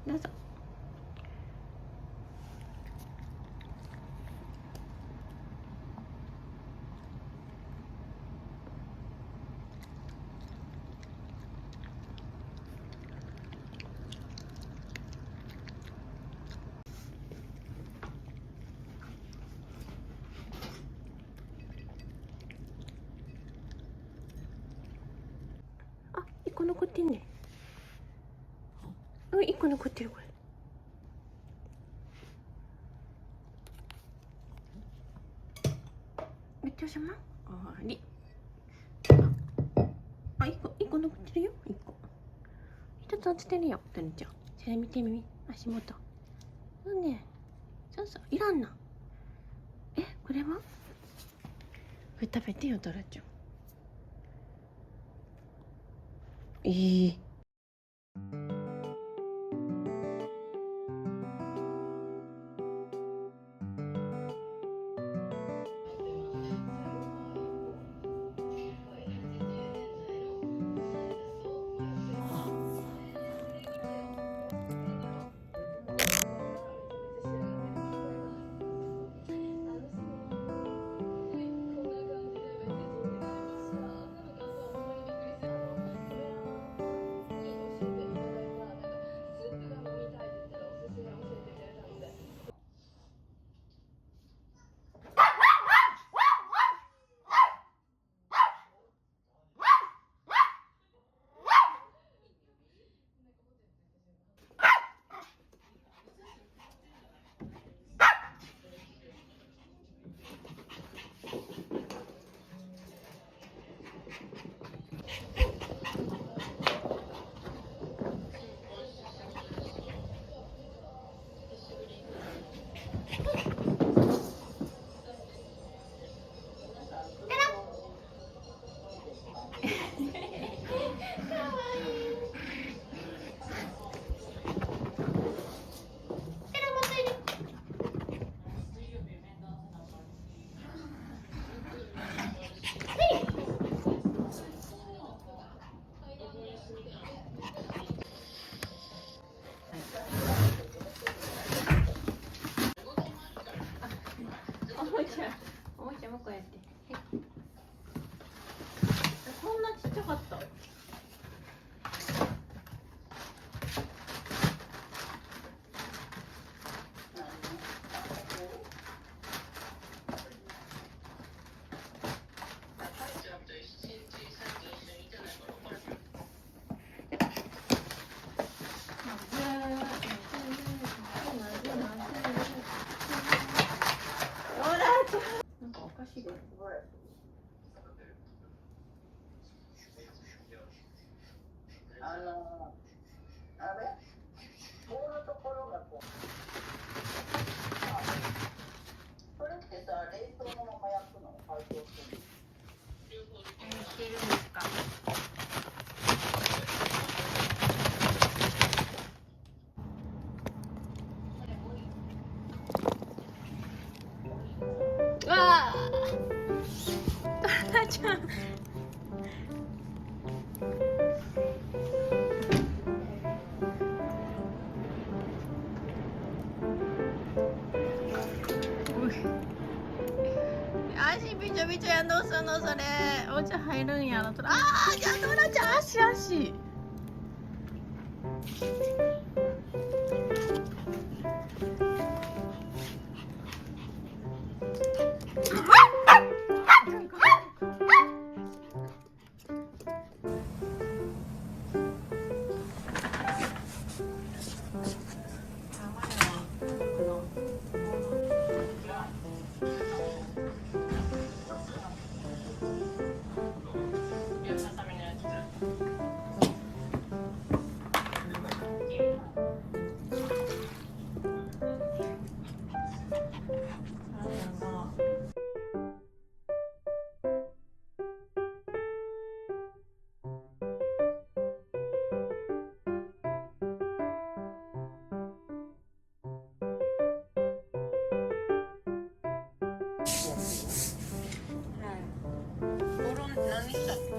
どうぞ。あ、1個残ってんね。うん、1個残ってるこれ。めっちゃしゃま。あり。あ、1個残ってるよ。1個。1つ落ちてるよ。とにちゃん。それ見てみ。足元。そうね。そうそう。いらんな。え、これは？これ食べてよ、トラちゃん。いい。おもちゃもこうやって。こんなちっちゃかった。なんかおかしいです。あれ棒のところがこう。それってさ、冷凍のまま焼くの？解凍するの？してるんですか。わあ。トラちゃん。足びちょびちょやん、どうすんのそれ。お茶入るんやろ。ああ、じゃあドラちゃん足。何したっけ？